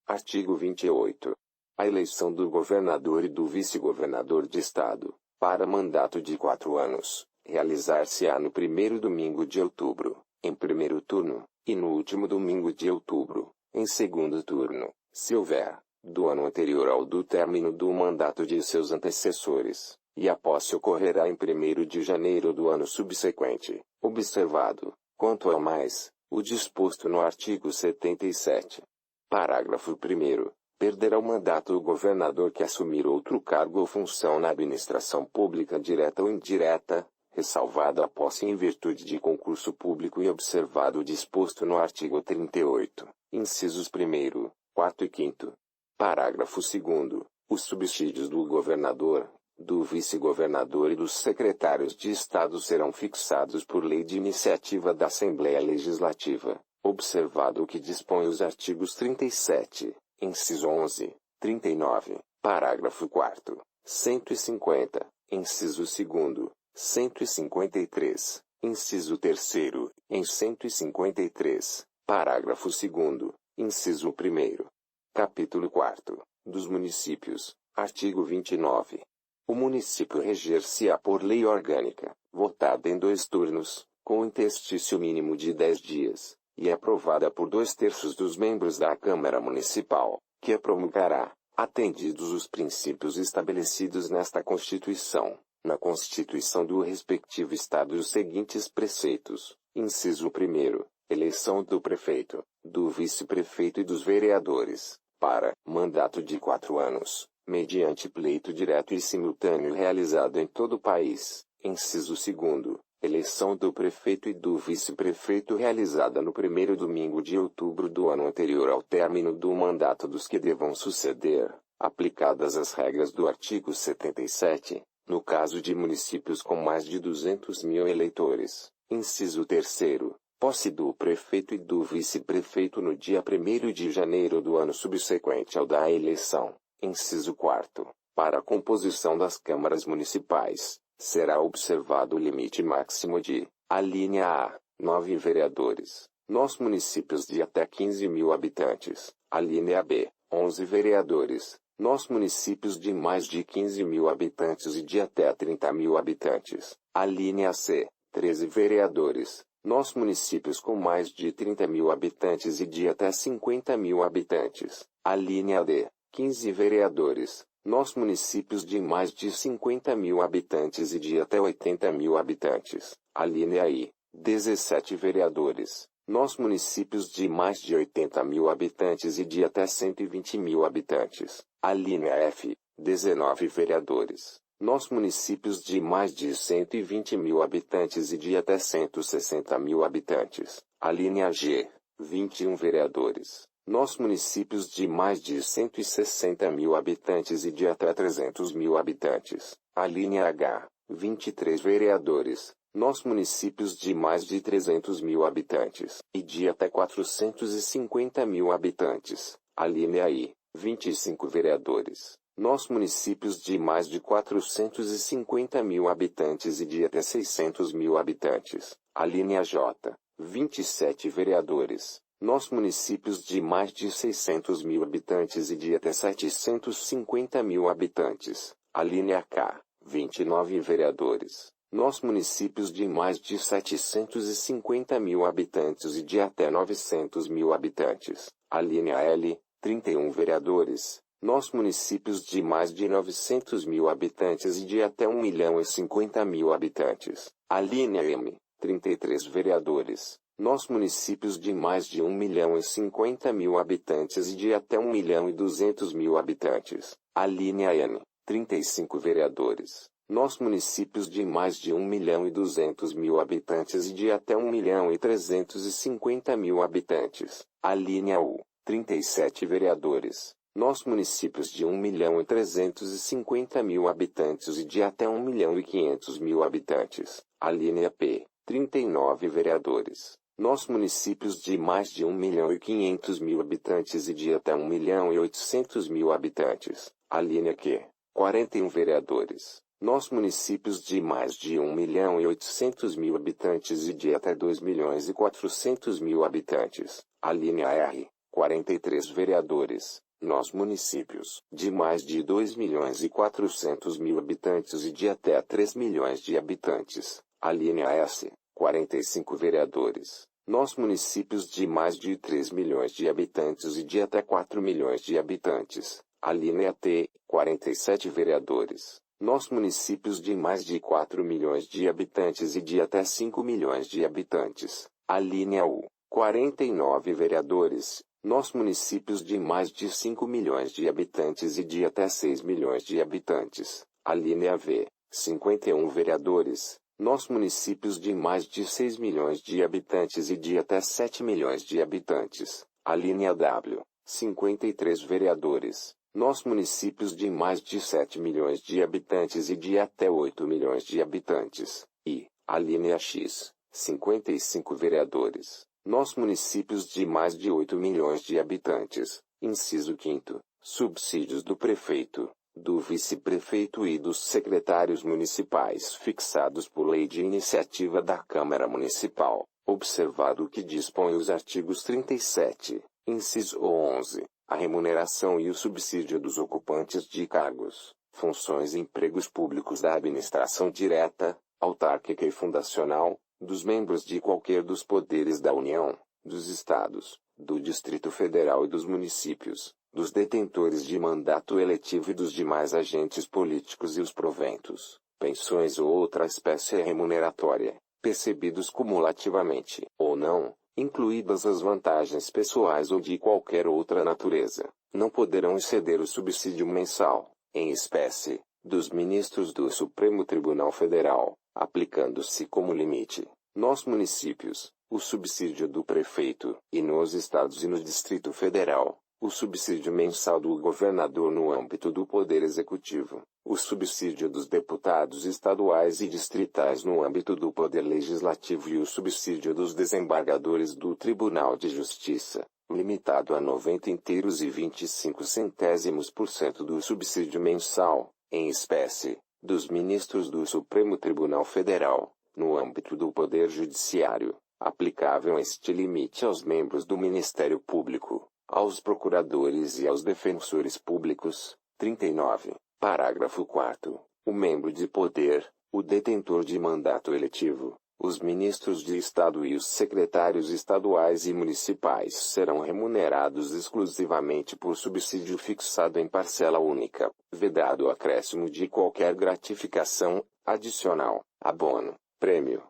Artigo 28. A eleição do governador e do vice-governador de Estado, para mandato de 4 anos, realizar-se-á no primeiro domingo de outubro, em primeiro turno, e no último domingo de outubro, em segundo turno, se houver, do ano anterior ao do término do mandato de seus antecessores, e a posse ocorrerá em 1º de janeiro do ano subsequente, observado, quanto ao mais, o disposto no artigo 77. Parágrafo 1º. Perderá o mandato o governador que assumir outro cargo ou função na administração pública direta ou indireta, ressalvada a posse em virtude de concurso público e observado o disposto no artigo 38, incisos 1º, 4º e 5º. Parágrafo 2º. Os subsídios do governador, do vice-governador e dos secretários de Estado serão fixados por lei de iniciativa da Assembleia Legislativa, observado o que dispõe os artigos 37, inciso 11, 39, parágrafo 4º, 150, inciso 2º, 153, inciso 3º, em 153, parágrafo 2º, inciso 1º. Capítulo 4º, dos municípios, artigo 29. O município reger-se-á por lei orgânica, votada em 2 turnos, com interstício mínimo de 10 dias, e aprovada por 2/3 dos membros da Câmara Municipal, que a promulgará, atendidos os princípios estabelecidos nesta Constituição, na Constituição do respectivo Estado os seguintes preceitos. Inciso 1º. Eleição do prefeito, do vice-prefeito e dos vereadores, para mandato de 4 anos, mediante pleito direto e simultâneo realizado em todo o país. Inciso 2º. Eleição do prefeito e do vice-prefeito realizada no primeiro domingo de outubro do ano anterior ao término do mandato dos que devam suceder, aplicadas as regras do artigo 77, no caso de municípios com mais de 200.000 eleitores. Inciso 3º. Posse do prefeito e do vice-prefeito no dia 1º de janeiro do ano subsequente ao da eleição. Inciso 4º. Para a composição das câmaras municipais, será observado o limite máximo de, alínea A, 9 vereadores, nos municípios de até 15.000 habitantes, alínea B, 11 vereadores, nos municípios de mais de 15.000 habitantes e de até 30.000 habitantes, alínea C, 13 vereadores, nos municípios com mais de 30.000 habitantes e de até 50.000 habitantes, alínea D, 15 vereadores, nos municípios de mais de 50.000 habitantes e de até 80.000 habitantes, alínea I, 17 vereadores, nos municípios de mais de 80.000 habitantes e de até 120.000 habitantes, alínea F, 19 vereadores, nos municípios de mais de 120.000 habitantes e de até 160.000 habitantes, alínea G, 21 vereadores. Nos municípios de mais de 160.000 habitantes e de até 300.000 habitantes, alínea H, 23 vereadores, nos municípios de mais de 300.000 habitantes e de até 450.000 habitantes, alínea I, 25 vereadores, nos municípios de mais de 450.000 habitantes e de até 600.000 habitantes, alínea J, 27 vereadores. Nos municípios de mais de 600.000 habitantes e de até 750.000 habitantes, alínea K, 29 vereadores. Nos municípios de mais de 750.000 habitantes e de até 900.000 habitantes, alínea L, 31 vereadores. Nos municípios de mais de 900.000 habitantes e de até 1.050.000 habitantes, alínea M, 33 vereadores. Nos municípios de mais de 1.050.000 habitantes e de até 1.200.000 habitantes, alínea N, 35 vereadores. Nos municípios de mais de 1.200.000 habitantes e de até 1.350.000 habitantes, alínea U, 37 vereadores. Nos municípios de 1.350.000 habitantes e de até 1.500.000 habitantes, alínea P, 39 vereadores. Nos municípios de mais de 1.500.000 habitantes e de até 1.800.000 habitantes, alínea Q, 41 vereadores. Nos municípios de mais de 1.800.000 habitantes e de até 2.400.000 habitantes, alínea R, 43 vereadores, nos municípios de mais de 2.400.000 habitantes e de até 3 milhões de habitantes. A linha S, 45 vereadores, nos municípios de mais de 3 milhões de habitantes e de até 4 milhões de habitantes. A linha T, 47 vereadores, nos municípios de mais de 4 milhões de habitantes e de até 5 milhões de habitantes. A linha U, 49 vereadores, nos municípios de mais de 5 milhões de habitantes e de até 6 milhões de habitantes. A linha V, 51 vereadores, nos municípios de mais de 6 milhões de habitantes e de até 7 milhões de habitantes. A linha W, 53 vereadores, nos municípios de mais de 7 milhões de habitantes e de até 8 milhões de habitantes. E, a linha X, 55 vereadores, nos municípios de mais de 8 milhões de habitantes. Inciso 5º. Subsídios do prefeito, do vice-prefeito e dos secretários municipais fixados por lei de iniciativa da Câmara Municipal, observado o que dispõe os artigos 37, inciso 11, a remuneração e o subsídio dos ocupantes de cargos, funções e empregos públicos da administração direta, autárquica e fundacional, dos membros de qualquer dos poderes da União, dos Estados, do Distrito Federal e dos municípios, dos detentores de mandato eletivo e dos demais agentes políticos e os proventos, pensões ou outra espécie remuneratória, percebidos cumulativamente, ou não, incluídas as vantagens pessoais ou de qualquer outra natureza, não poderão exceder o subsídio mensal, em espécie, dos ministros do Supremo Tribunal Federal, aplicando-se como limite, nos municípios, o subsídio do prefeito, e nos estados e no Distrito Federal, o subsídio mensal do governador no âmbito do Poder Executivo, o subsídio dos deputados estaduais e distritais no âmbito do Poder Legislativo e o subsídio dos desembargadores do Tribunal de Justiça, limitado a 90 inteiros e 25% do subsídio mensal, em espécie, dos ministros do Supremo Tribunal Federal, no âmbito do Poder Judiciário, aplicável este limite aos membros do Ministério Público, aos procuradores e aos defensores públicos. 39. Parágrafo 4º. O membro de poder, o detentor de mandato eletivo, os ministros de Estado e os secretários estaduais e municipais serão remunerados exclusivamente por subsídio fixado em parcela única, vedado o acréscimo de qualquer gratificação, adicional, abono, prêmio,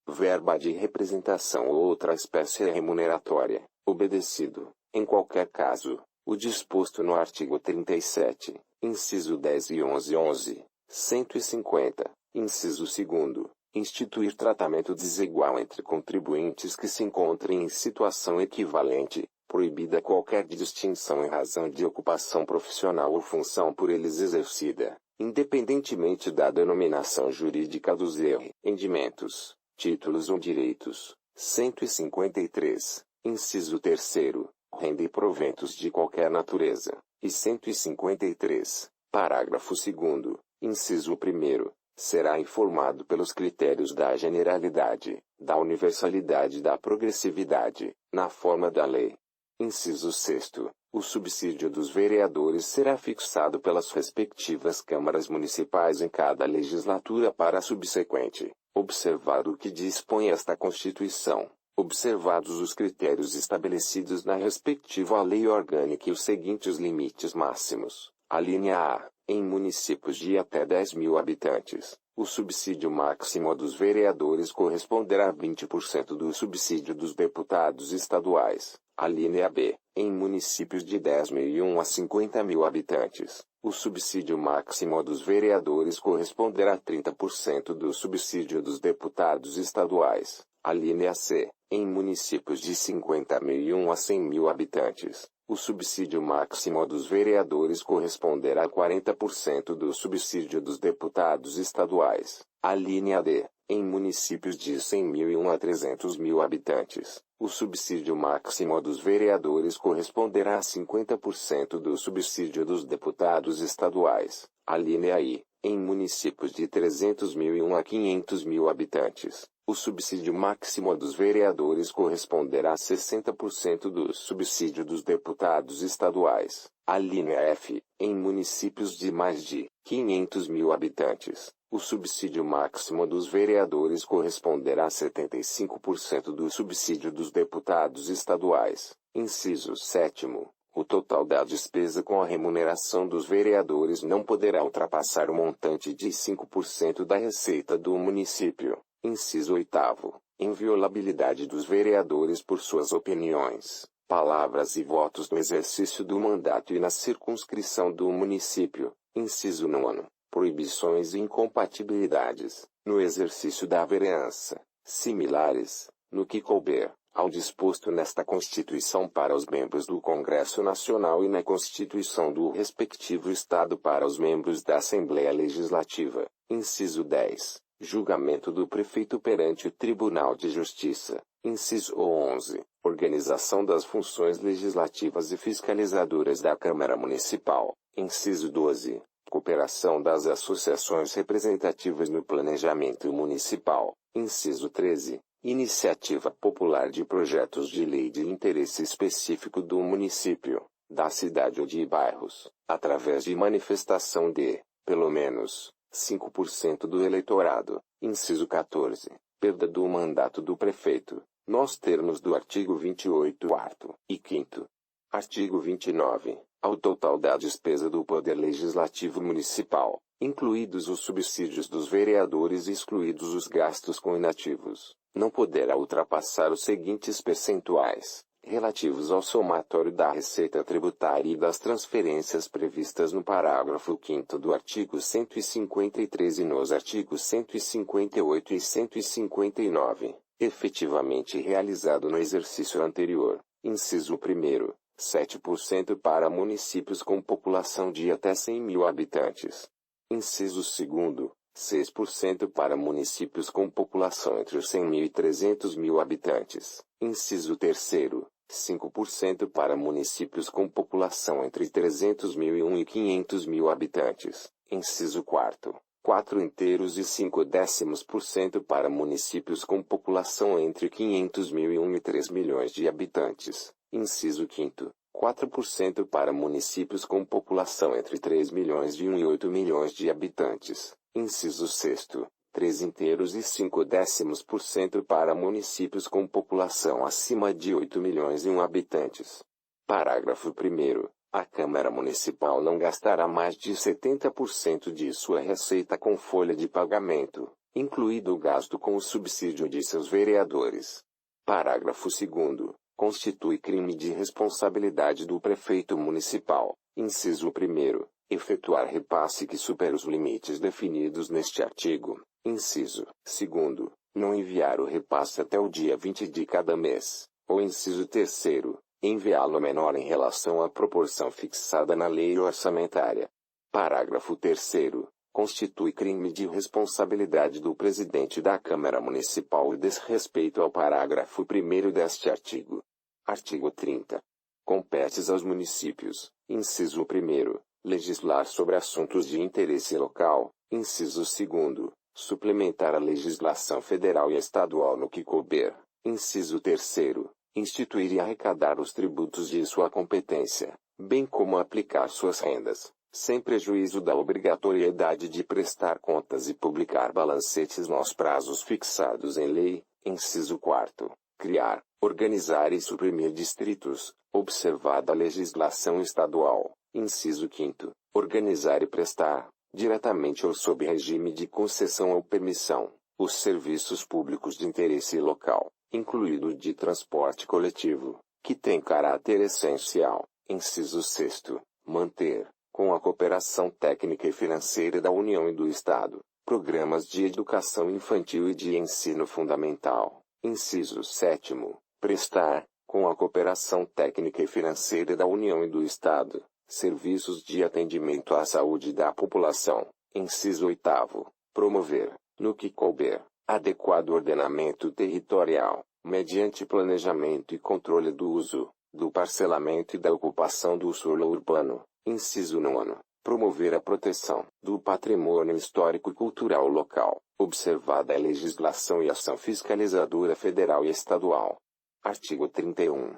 verba de representação ou outra espécie remuneratória, obedecido, em qualquer caso, o disposto no artigo 37, inciso 10 e 11, 150, inciso 2º, instituir tratamento desigual entre contribuintes que se encontrem em situação equivalente, proibida qualquer distinção em razão de ocupação profissional ou função por eles exercida, independentemente da denominação jurídica dos rendimentos, títulos ou direitos. 153, inciso 3º, renda e proventos de qualquer natureza, e 153, parágrafo 2º, inciso 1º, será informado pelos critérios da generalidade, da universalidade e da progressividade, na forma da lei. Inciso 6º, o subsídio dos vereadores será fixado pelas respectivas câmaras municipais em cada legislatura para a subsequente, observado o que dispõe esta Constituição. Observados os critérios estabelecidos na respectiva lei orgânica e os seguintes limites máximos. A linha A, em municípios de até 10.000 habitantes, o subsídio máximo dos vereadores corresponderá a 20% do subsídio dos deputados estaduais. A linha B, em municípios de 10.001 a 50.000 habitantes, o subsídio máximo dos vereadores corresponderá a 30% do subsídio dos deputados estaduais. A linha C, em municípios de 50.001 a 100.000 habitantes, o subsídio máximo dos vereadores corresponderá a 40% do subsídio dos deputados estaduais. A linha D, em municípios de 100.001 a 300.000 habitantes, o subsídio máximo dos vereadores corresponderá a 50% do subsídio dos deputados estaduais. A linha I, em municípios de 300.001 a 500.000 habitantes, O subsídio máximo dos vereadores corresponderá a 60% do subsídio dos deputados estaduais. A linha F, em municípios de mais de 500 mil habitantes, o subsídio máximo dos vereadores corresponderá a 75% do subsídio dos deputados estaduais. Inciso 7º. O total da despesa com a remuneração dos vereadores não poderá ultrapassar o montante de 5% da receita do município. Inciso 8º. Inviolabilidade dos vereadores por suas opiniões, palavras e votos no exercício do mandato e na circunscrição do município. Inciso 9º. Proibições e incompatibilidades, no exercício da vereança, similares, no que couber, ao disposto nesta Constituição para os membros do Congresso Nacional e na Constituição do respectivo Estado para os membros da Assembleia Legislativa. Inciso 10. Julgamento do prefeito perante o Tribunal de Justiça. Inciso 11. Organização das funções legislativas e fiscalizadoras da Câmara Municipal. Inciso 12. Cooperação das associações representativas no planejamento municipal. Inciso 13. Iniciativa popular de projetos de lei de interesse específico do município, da cidade ou de bairros, através de manifestação de, pelo menos, 5% do eleitorado. Inciso 14. Perda do mandato do prefeito, nos termos do artigo 28 quarto e 5º. Artigo 29. Ao total da despesa do Poder Legislativo Municipal, incluídos os subsídios dos vereadores e excluídos os gastos com inativos, não poderá ultrapassar os seguintes percentuais, relativos ao somatório da receita tributária e das transferências previstas no parágrafo 5º do artigo 153 e nos artigos 158 e 159, efetivamente realizado no exercício anterior. Inciso 1º. 7% para municípios com população de até 100 mil habitantes. Inciso 2º. 6% para municípios com população entre os 100 mil e 300 mil habitantes. Inciso 3º. 5% para municípios com população entre 300 mil e 1 e 500 mil habitantes. Inciso 4º. 4,5% para municípios com população entre 500 mil e 1 e 3 milhões de habitantes. Inciso 5º. 4% para municípios com população entre 3 milhões de 1 e 8 milhões de habitantes. Inciso 6º. 3,5% para municípios com população acima de 8 milhões e 1 habitantes. Parágrafo 1º. A Câmara Municipal não gastará mais de 70% de sua receita com folha de pagamento, incluído o gasto com o subsídio de seus vereadores. Parágrafo 2º. Constitui crime de responsabilidade do prefeito municipal, inciso 1º, efetuar repasse que supere os limites definidos neste artigo, inciso 2º, não enviar o repasse até o dia 20 de cada mês, ou inciso 3º, enviá-lo menor em relação à proporção fixada na lei orçamentária. Parágrafo 3º. Constitui crime de responsabilidade do presidente da Câmara Municipal o desrespeito ao parágrafo 1º deste artigo. Artigo 30. Compete aos municípios, inciso 1º, legislar sobre assuntos de interesse local, inciso 2º, suplementar a legislação federal e estadual no que couber, inciso 3º, instituir e arrecadar os tributos de sua competência, bem como aplicar suas rendas, sem prejuízo da obrigatoriedade de prestar contas e publicar balancetes nos prazos fixados em lei, inciso 4º, criar, organizar e suprimir distritos, observada a legislação estadual, inciso 5º, organizar e prestar, diretamente ou sob regime de concessão ou permissão, os serviços públicos de interesse local, incluído o de transporte coletivo, que tem caráter essencial, inciso 6º, manter, com a cooperação técnica e financeira da União e do Estado, programas de educação infantil e de ensino fundamental, inciso 7º, prestar, com a cooperação técnica e financeira da União e do Estado, serviços de atendimento à saúde da população, inciso 8º, promover, no que couber, adequado ordenamento territorial, mediante planejamento e controle do uso, do parcelamento e da ocupação do solo urbano, inciso 9º, promover a proteção do patrimônio histórico e cultural local, observada a legislação e ação fiscalizadora federal e estadual. Artigo 31.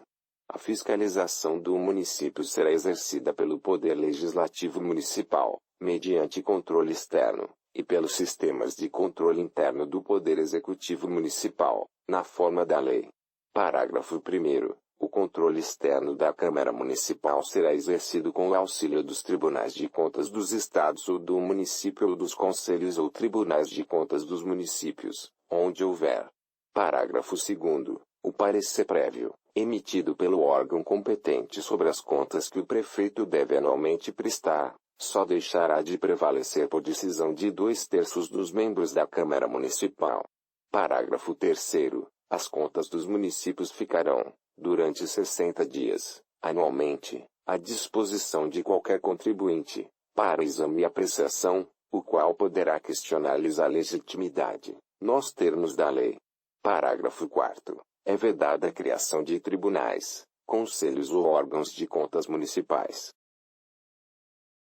A fiscalização do município será exercida pelo Poder Legislativo Municipal, mediante controle externo, e pelos sistemas de controle interno do Poder Executivo Municipal, na forma da lei. Parágrafo 1º. O controle externo da Câmara Municipal será exercido com o auxílio dos Tribunais de Contas dos Estados ou do município ou dos Conselhos ou Tribunais de Contas dos municípios, onde houver. Parágrafo 2º. O parecer prévio, emitido pelo órgão competente sobre as contas que o prefeito deve anualmente prestar, só deixará de prevalecer por decisão de 2/3 dos membros da Câmara Municipal. Parágrafo 3º. As contas dos municípios ficarão, durante 60 dias, anualmente, à disposição de qualquer contribuinte, para exame e apreciação, o qual poderá questionar-lhes a legitimidade, nos termos da lei. Parágrafo 4º. É vedada a criação de tribunais, conselhos ou órgãos de contas municipais,